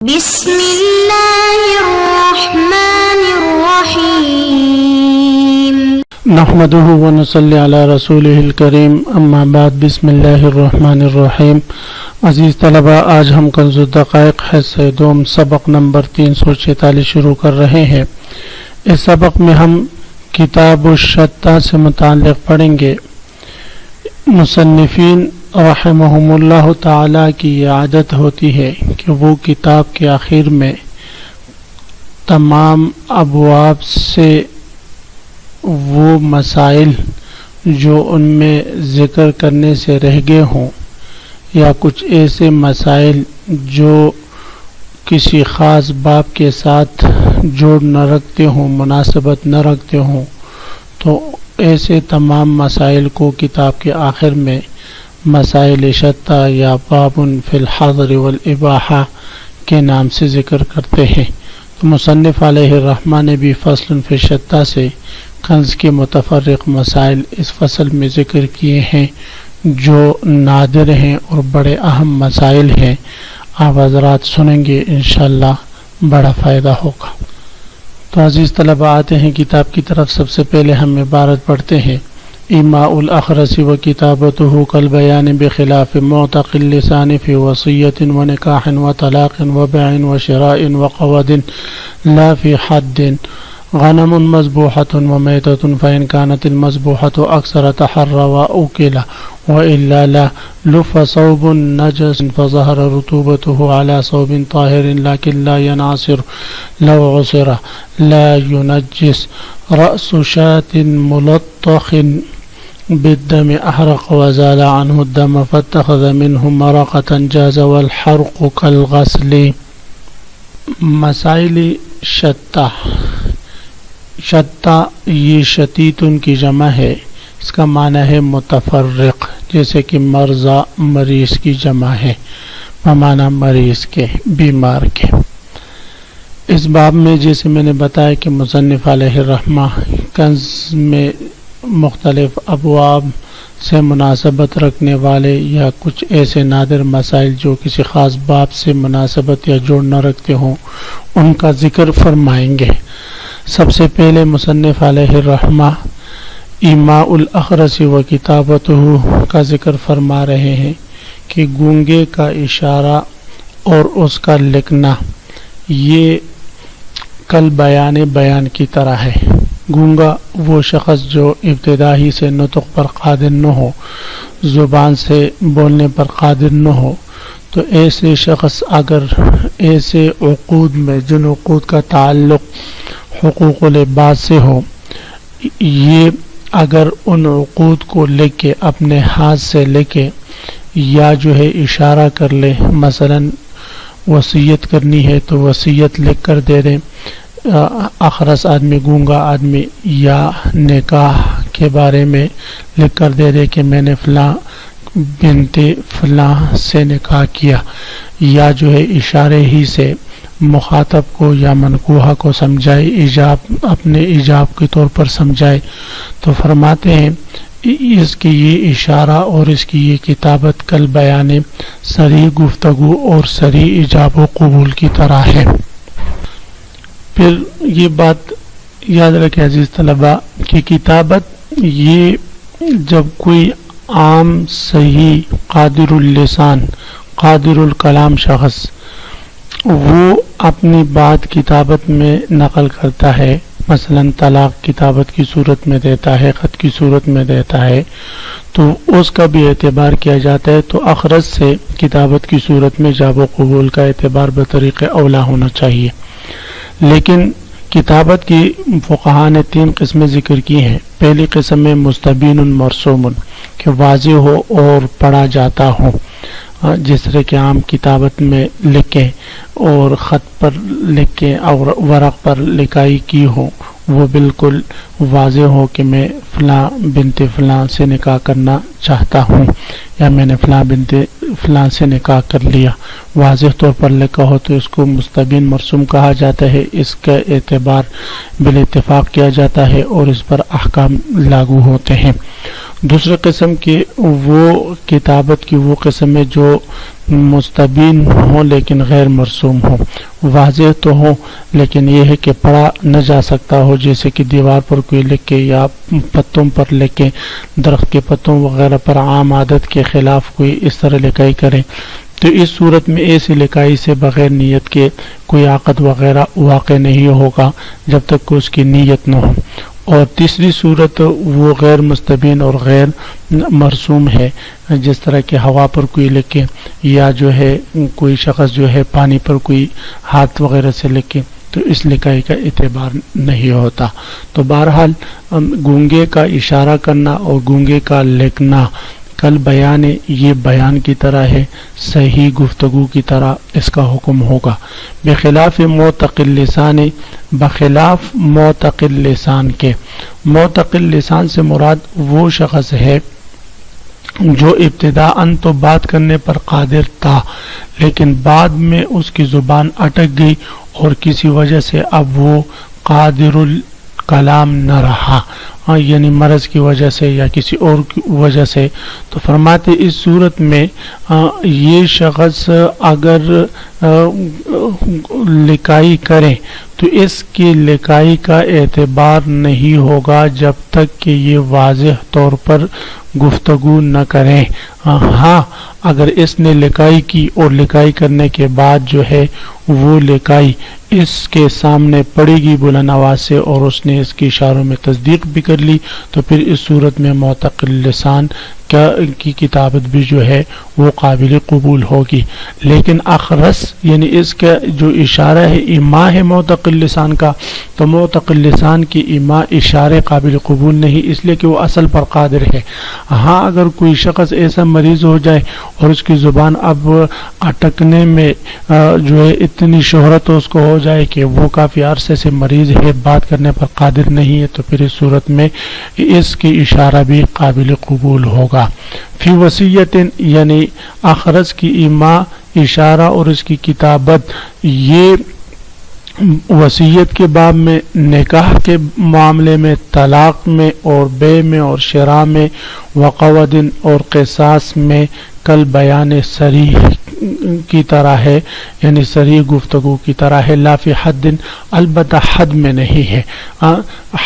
بسم اللہ الرحمن الرحیم نحمده ونصلی علی رسولہ الکریم اما بعد بسم اللہ الرحمن الرحیم۔ عزیز طلبہ، آج ہم کنز الدقائق حصہ دوم سبق نمبر 346 شروع کر رہے ہیں۔ اس سبق میں ہم کتاب الشتہ سے متعلق پڑھیں گے۔ مصنفین رحمہم اللہ تعالی کی یہ عادت ہوتی ہے کہ وہ کتاب کے آخر میں تمام ابواب سے وہ مسائل جو ان میں ذکر کرنے سے رہ گئے ہوں یا کچھ ایسے مسائل جو کسی خاص باب کے ساتھ جوڑ نہ رکھتے ہوں، مناسبت نہ رکھتے ہوں، تو ایسے تمام مسائل کو کتاب کے آخر میں مسائل شتہ یا باب فی الحظر والاباحہ کے نام سے ذکر کرتے ہیں۔ تو مصنف علیہ الرحمہ نے بھی فصل فی الشتہ سے کنز کے متفرق مسائل اس فصل میں ذکر کیے ہیں جو نادر ہیں اور بڑے اہم مسائل ہیں۔ آپ حضرات سنیں گے، انشاءاللہ بڑا فائدہ ہوگا۔ تو عزیز طلبہ، آتے ہیں کتاب کی طرف۔ سب سے پہلے ہم عبارت پڑھتے ہیں: ایماء الاخرس و کتابتہ کالبیان بخلاف معتق اللسان فی وصیۃ و نکاح و طلاق و بیع و شراء و قود لا فی حد غنم مذبوحة ومیتة فإن كانت المذبوحة أكثر تحر وأكل وإلا لا لف صوب نجس فظهر رطوبته على صوب طاهر لكن لا ينعصر لو عصر لا ينجس رأس شاة ملطخ بالدم أحرق وزال عنه الدم فاتخذ منه مرقة جاز والحرق كالغسل۔ مسائل شتہ۔ شتہ یہ شتیتن کی جمع ہے، اس کا معنی ہے متفرق، جیسے کہ مرضى مریض کی جمع ہے، بمعنی مریض کے، بیمار کے۔ اس باب میں جیسے میں نے بتایا کہ مصنف علیہ الرحمہ کنز میں مختلف ابواب سے مناسبت رکھنے والے یا کچھ ایسے نادر مسائل جو کسی خاص باب سے مناسبت یا جوڑ نہ رکھتے ہوں ان کا ذکر فرمائیں گے۔ سب سے پہلے مصنف علیہ الرحمہ ایماء الاخرس و کتابتہ کا ذکر فرما رہے ہیں کہ گونگے کا اشارہ اور اس کا لکھنا یہ کل بیان کی طرح ہے۔ گونگا وہ شخص جو ابتدا ہی سے نطق پر قادر نہ ہو، زبان سے بولنے پر قادر نہ ہو، تو ایسے شخص اگر ایسے عقود میں جن عقود کا تعلق حقوق العباد سے ہو، یہ اگر ان عقود کو لکھ کے اپنے ہاتھ سے لکھے یا جو ہے اشارہ کر لے، مثلا وصیت کرنی ہے تو وصیت لکھ کر دے دیں، اخرس آدمی، گونگا آدمی، یا نکاح کے بارے میں لکھ کر دے دے کہ میں نے فلاں بنت فلاں سے نکاح کیا، یا جو ہے اشارے ہی سے مخاطب کو یا منکوحہ کو سمجھائے، ایجاب اپنے ایجاب کے طور پر سمجھائے، تو فرماتے ہیں اس کی یہ اشارہ اور اس کی یہ کتابت کل بیان صریح گفتگو اور صریح ایجاب و قبول کی طرح ہے۔ پھر یہ بات یاد رکھیں عزیز طلبہ کہ کتابت یہ جب کوئی عام صحیح قادر اللسان قادر الکلام شخص وہ اپنی بات کتابت میں نقل کرتا ہے، مثلا طلاق کتابت کی صورت میں دیتا ہے، خط کی صورت میں دیتا ہے، تو اس کا بھی اعتبار کیا جاتا ہے۔ تو اخرس سے کتابت کی صورت میں جاب و قبول کا اعتبار بطریق اولا ہونا چاہیے۔ لیکن کتابت کی فقہاء نے 3 قسمیں ذکر کی ہیں۔ پہلی قسم میں مستبین مرسوم، کہ واضح ہو اور پڑھا جاتا ہو، جس طرح کہ عام کتابت میں لکھیں اور خط پر لکھیں اور ورق پر لکھائی کی ہو، وہ بالکل واضح ہو کہ میں فلاں بنت فلاں سے نکاح کرنا چاہتا ہوں یا میں نے فلاں بنت فلاں سے نکاح کر لیا، واضح طور پر لکھا ہو تو اس کو مستبین مرسوم کہا جاتا ہے۔ اس کا اعتبار بالاتفاق کیا جاتا ہے اور اس پر احکام لاگو ہوتے ہیں۔ دوسرے قسم کی وہ کتابت کی وہ قسم ہے جو مستبین ہوں لیکن غیر مرسوم ہوں، واضح تو ہوں لیکن یہ ہے کہ پڑھا نہ جا سکتا ہو، جیسے کہ دیوار پر کوئی لکھ کے یا پتوں پر لکھ کے، درخت کے پتوں وغیرہ پر عام عادت کے خلاف کوئی اس طرح لکھائی کرے، تو اس صورت میں ایسی لکھائی سے بغیر نیت کے کوئی عقد وغیرہ واقع نہیں ہوگا جب تک کہ اس کی نیت نہ ہو۔ اور تیسری صورت وہ غیر مستبین اور غیر مرسوم ہے، جس طرح کہ ہوا پر کوئی لکھے یا جو ہے کوئی شخص جو ہے پانی پر کوئی ہاتھ وغیرہ سے لکھے، تو اس لکھائی کا اعتبار نہیں ہوتا۔ تو بہرحال گونگے کا اشارہ کرنا اور گونگے کا لکھنا کل بیان یہ بیان کی طرح ہے، صحیح گفتگو کی طرح اس کا حکم ہوگا، بخلاف معتقل لسان، بخلاف معتقل لسان کے۔ معتقل لسان سے مراد وہ شخص ہے جو ابتداءً تو بات کرنے پر قادر تھا لیکن بعد میں اس کی زبان اٹک گئی اور کسی وجہ سے اب وہ قادر الکلام نہ رہا، یعنی مرض کی وجہ سے یا کسی اور کی وجہ سے۔ تو فرماتے اس صورت میں یہ شخص اگر لکھائی کرے تو اس کی لکھائی کا اعتبار نہیں ہوگا جب تک کہ یہ واضح طور پر گفتگو نہ کریں۔ ہاں اگر اس نے لکھائی کی اور لکھائی کرنے کے بعد جو ہے وہ لکھائی اس کے سامنے پڑے گی بلند آواز سے اور اس نے اس کی اشاروں میں تصدیق بھی کر لی، تو پھر اس صورت میں معتقل لسان کی کتابت بھی جو ہے وہ قابل قبول ہوگی۔ لیکن اخرس یعنی اس کا جو اشارہ ہے ایما ہے معتقل لسان کا، تو معتقل لسان کی ایما اشارے قابل قبول نہیں، اس لیے کہ وہ اصل پر قادر ہے۔ ہاں اگر کوئی شخص ایسا مریض ہو جائے اور اس کی زبان اب اٹکنے میں جو ہے اتنی شہرت اس کو ہو جائے کہ وہ کافی عرصے سے مریض ہے، بات کرنے پر قادر نہیں ہے، تو پھر اس صورت میں اس کی اشارہ بھی قابل قبول ہوگا۔ فی وصیت یعنی اخرس کی ایما اشارہ اور اس کی کتابت، یہ وصیت کے باب میں، نکاح کے معاملے میں، طلاق میں اور بے میں اور شراء میں، وقود اور قصاص میں کل بیان صریح کی طرح ہے، یعنی صریح گفتگو کی طرح ہے، لا فی حد، البتہ حد میں نہیں ہے۔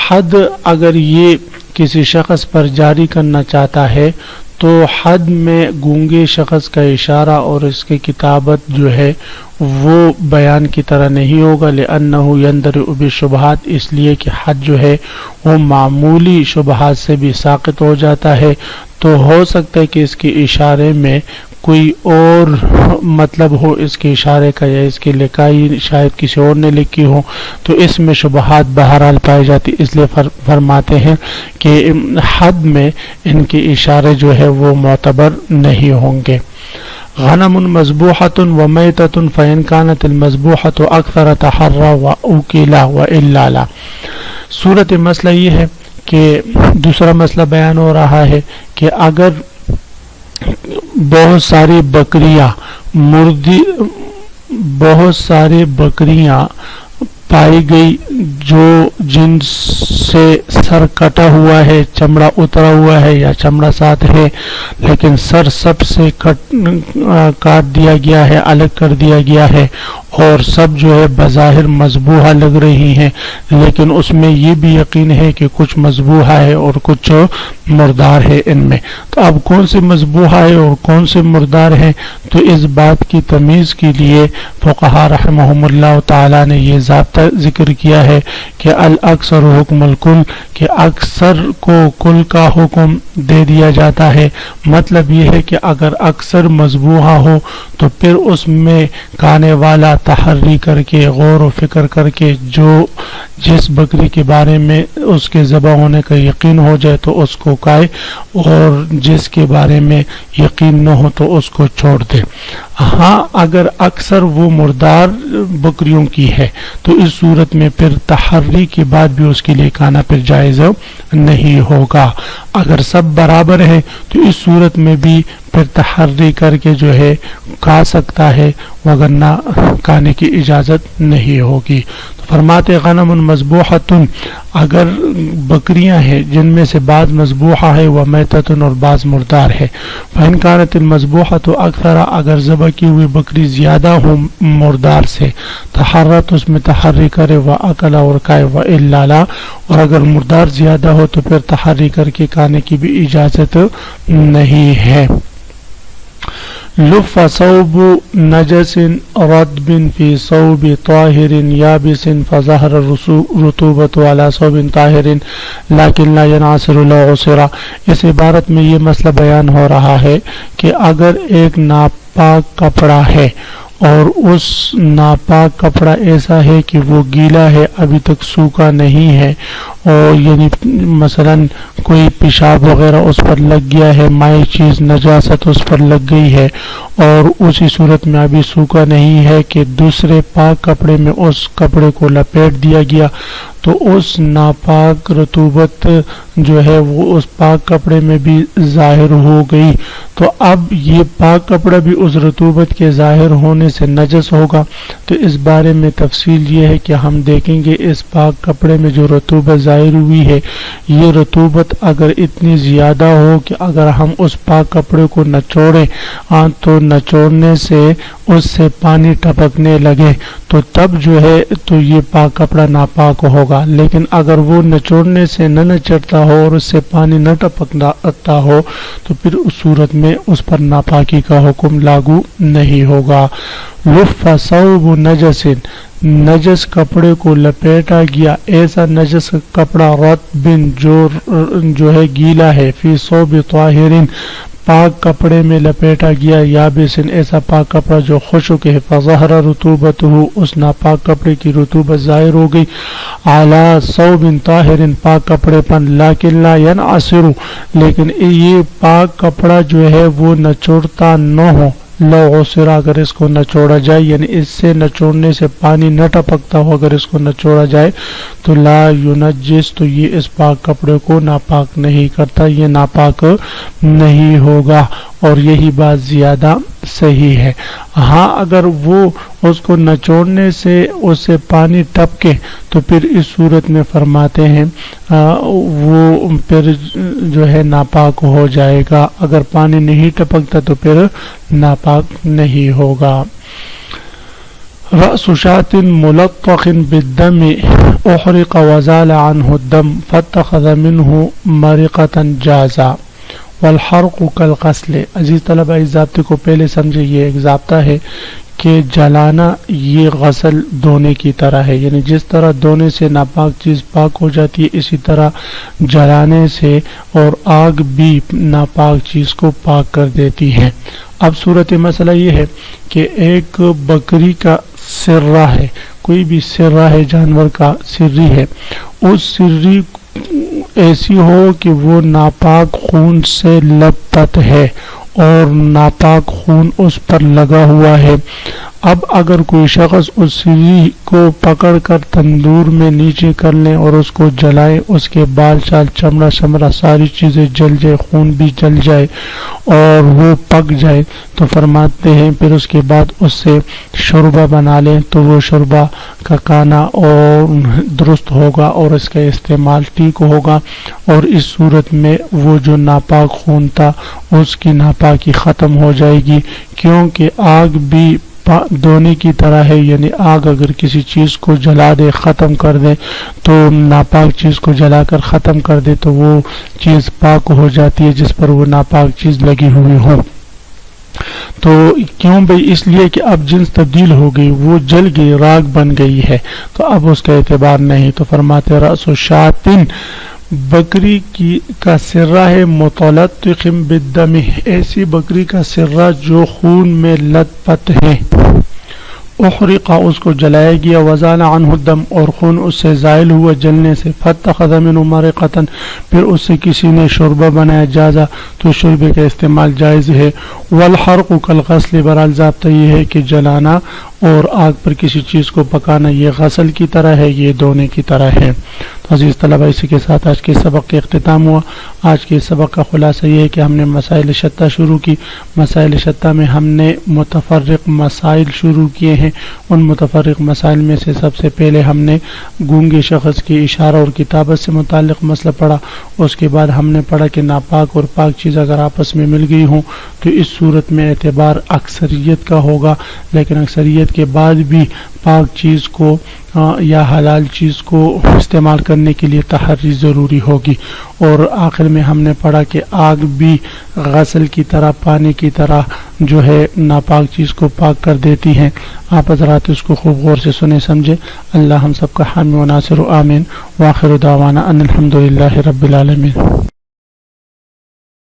حد اگر یہ کسی شخص پر جاری کرنا چاہتا ہے تو حد میں گونگے شخص کا اشارہ اور اس کی کتابت جو ہے وہ بیان کی طرح نہیں ہوگا، لأنہ یندرع بالشبہات، اس لیے کہ حد جو ہے وہ معمولی شبہات سے بھی ساقط ہو جاتا ہے، تو ہو سکتا ہے کہ اس کے اشارے میں کوئی اور مطلب ہو اس کے اشارے کا، یا اس کی لکھائی شاید کسی اور نے لکھی ہو، تو اس میں شبہات بہرحال پائی جاتی، اس لیے فرماتے ہیں کہ حد میں ان کے اشارے جو ہے وہ معتبر نہیں ہوں گے۔ غنم مذبوحۃ ومیتۃ فإن كانت المذبوحۃ اکثر تحرى واکل والا لا۔ صورت مسئلہ یہ ہے کہ دوسرا مسئلہ بیان ہو رہا ہے کہ اگر بہت ساری بکریاں پائی گئی جو جن سے سر کٹا ہوا ہے، چمڑا اترا ہوا ہے یا چمڑا ساتھ ہے، لیکن سر سب سے کاٹ دیا گیا ہے، الگ کر دیا گیا ہے، اور سب جو ہے بظاہر مذبوحہ لگ رہی ہیں، لیکن اس میں یہ بھی یقین ہے کہ کچھ مذبوحہ ہے اور کچھ مردار ہے ان میں، تو اب کون سے مذبوحہ ہے اور کون سے مردار ہیں، تو اس بات کی تمیز کے لیے فقہاء رحمہم اللہ تعالی نے یہ ضابطہ ذکر کیا ہے کہ الاکثر حکم الکل، کہ اکثر کو کل کا حکم دے دیا جاتا ہے۔ مطلب یہ ہے کہ اگر اکثر مذبوحہ ہو تو پھر اس میں کھانے والا تحری کر کے، غور و فکر کر کے، جو جس بکری کے بارے میں اس کے ذبح ہونے کا یقین ہو جائے تو اس کو کھائے، اور جس کے بارے میں یقین نہ ہو تو اس کو چھوڑ دے۔ ہاں اگر اکثر وہ مردار بکریوں کی ہے تو اس صورت میں پھر تحری کے بعد بھی اس کے لیے کھانا پھر جائز نہیں ہوگا۔ اگر سب برابر ہے تو اس صورت میں بھی پھر تحری کر کے جو ہے کھا سکتا ہے، وگرنہ کھانے کی اجازت نہیں ہوگی۔ تو فرماتے غنم مذبوحۃ، اگر بکریاں ہیں جن میں سے بعض مذبوحہ ہے و میتۃ اور بعض مردار ہے، فإن كانت المذبوحۃ اکثر، اگر ذبح کی ہوئی بکری زیادہ ہو مردار سے، تحرت اس میں تحری کرے و اکل اور کھائے، و الا لا، اور اگر مردار زیادہ ہو تو پھر تحری کر کے کھانے کی بھی اجازت نہیں ہے۔ لف ثوب نجس رطب في ثوب طاهر يابس فظهر الرطوبة على ثوب طاهر لكن لا ينعصر لو عصر۔ اس عبارت میں یہ مسئلہ بیان ہو رہا ہے کہ اگر ایک ناپاک کپڑا ہے اور اس ناپاک کپڑا ایسا ہے کہ وہ گیلا ہے، ابھی تک سوکھا نہیں ہے، اور یعنی مثلا کوئی پیشاب وغیرہ اس پر لگ گیا ہے، مائی چیز نجاست اس پر لگ گئی ہے، اور اسی صورت میں ابھی سوکھا نہیں ہے کہ دوسرے پاک کپڑے میں اس کپڑے کو لپیٹ دیا گیا، تو اس ناپاک رطوبت جو ہے وہ اس پاک کپڑے میں بھی ظاہر ہو گئی، تو اب یہ پاک کپڑا بھی اس رطوبت کے ظاہر ہونے سے نجس ہوگا۔ تو اس بارے میں تفصیل یہ ہے کہ ہم دیکھیں گے اس پاک کپڑے میں جو رطوبت ظاہر ہوئی ہے، یہ رطوبت اگر اتنی زیادہ ہو کہ اگر ہم اس پاک کپڑے کو نچوڑیں تو نچوڑنے سے اس سے پانی ٹپکنے لگے تو تب جو ہے تو یہ پاک کپڑا ناپاک ہوگا، لیکن اگر وہ نچوڑنے سے نہ نچڑتا ہو اور اس سے پانی نہ ٹپکتا ہو تو پھر اس صورت میں اس پر ناپاکی کا حکم لاگو نہیں ہوگا۔ لف ثوب نجس، نجس کپڑے کو لپیٹا گیا، ایسا نجس کپڑا رطب جو ہے گیلا ہے، فی ثوب طاہر پاک کپڑے میں لپیٹا گیا، یابسن ایسا پاک کپڑا جو خشک ہے، فظہر رطوبتہ اس ناپاک کپڑے کی رطوبت ظاہر ہو گئی، اعلی ثوب طاہر پاک کپڑے پر، لیکن لا ینعصر لیکن یہ پاک کپڑا جو ہے وہ نچوڑتا نہ ہو، لو عصر اگر اس کو نچوڑا جائے، یعنی اس سے نچوڑنے سے پانی نہ ٹپکتا ہو، اگر اس کو نچوڑا جائے تو لا ینجس تو یہ اس پاک کپڑے کو ناپاک نہیں کرتا، یہ ناپاک نہیں ہوگا، اور یہی بات زیادہ صحیح ہے۔ ہاں اگر وہ اس کو نچوڑنے سے اس سے پانی ٹپکے تو پھر اس صورت میں فرماتے ہیں وہ پھر جو ہے ناپاک ہو جائے گا، اگر پانی نہیں ٹپکتا تو پھر ناپاک نہیں ہوگا۔ رأس شاة ملطخ بالدم احرق وزال عنه الدم فاتخذ منه مرقة جازا والحرق كالغسل۔ عزیز طلبہ اس ضابطے کو پہلے سمجھے، یہ ایک ضابطہ ہے کہ جلانا یہ غسل دھونے کی طرح ہے، یعنی جس طرح دھونے سے ناپاک چیز پاک ہو جاتی ہے اسی طرح جلانے سے اور آگ بھی ناپاک چیز کو پاک کر دیتی ہے۔ اب صورت مسئلہ یہ ہے کہ ایک بکری کا سرہ ہے، کوئی بھی سرہ ہے جانور کا سری ہے، اس سری ایسی ہو کہ وہ ناپاک خون سے لبت ہے اور ناپاک خون اس پر لگا ہوا ہے۔ اب اگر کوئی شخص اس سری کو پکڑ کر تندور میں نیچے کر لیں اور اس کو جلائے، اس کے بال چال چمڑا شمڑا ساری چیزیں جل جائے، خون بھی جل جائے اور وہ پک جائے، تو فرماتے ہیں پھر اس کے بعد اس سے شوربہ بنا لیں تو وہ شوربہ کا کھانا اور درست ہوگا اور اس کا استعمال ٹھیک ہوگا، اور اس صورت میں وہ جو ناپاک خون تھا اس کی ناپاکی ختم ہو جائے گی، کیونکہ آگ بھی دھونے کی طرح ہے، یعنی آگ اگر کسی چیز کو جلا دے ختم کر دے تو ناپاک چیز کو جلا کر ختم کر دے تو وہ چیز پاک ہو جاتی ہے جس پر وہ ناپاک چیز لگی ہوئی ہو۔ تو کیوں بھئی؟ اس لیے کہ اب جنس تبدیل ہو گئی، وہ جل گئی، راگ بن گئی ہے، تو اب اس کا اعتبار نہیں۔ تو فرماتے رأس شاطن بکری کا سرہ ہے، متلطخ بالدم ایسی بکری کا سرہ جو خون میں لت پت ہے، احرق اس کو جلایا گیا، وزال عنہ الدم اور خون اس سے زائل ہوا جلنے سے، فاتخذ منہ مرقۃ پھر اس سے کسی نے شوربہ بنایا، جازا تو شوربے کا استعمال جائز ہے، والحرق کالغسل برحال ضابطہ یہ ہے کہ جلانا اور آگ پر کسی چیز کو پکانا یہ غسل کی طرح ہے، یہ دھونے کی طرح ہے۔ تو عزیز طلبہ، اسی کے ساتھ آج کے سبق کا اختتام ہوا۔ آج کے سبق کا خلاصہ یہ ہے کہ ہم نے مسائل شتہ شروع کی۔ مسائل شتہ میں ہم نے متفرق مسائل شروع کیے ہیں۔ ان متفرق مسائل میں سے سب سے پہلے ہم نے گونگے شخص کی اشارہ اور کتابت سے متعلق مسئلہ پڑھا۔ اس کے بعد ہم نے پڑھا کہ ناپاک اور پاک چیز اگر آپس میں مل گئی ہوں تو اس صورت میں اعتبار اکثریت کا ہوگا، لیکن اکثریت کے بعد بھی پاک چیز کو یا حلال چیز کو استعمال کرنے کے لیے تحری ضروری ہوگی۔ اور آخر میں ہم نے پڑھا کہ آگ بھی غسل کی طرح، پانی کی طرح جو ہے ناپاک چیز کو پاک کر دیتی ہیں۔ آپ حضرات اس کو خوب غور سے سنیں سمجھے۔ اللہ ہم سب کا حامی و ناصر و آمین۔ وآخر دعوانا ان الحمدللہ رب العالمین۔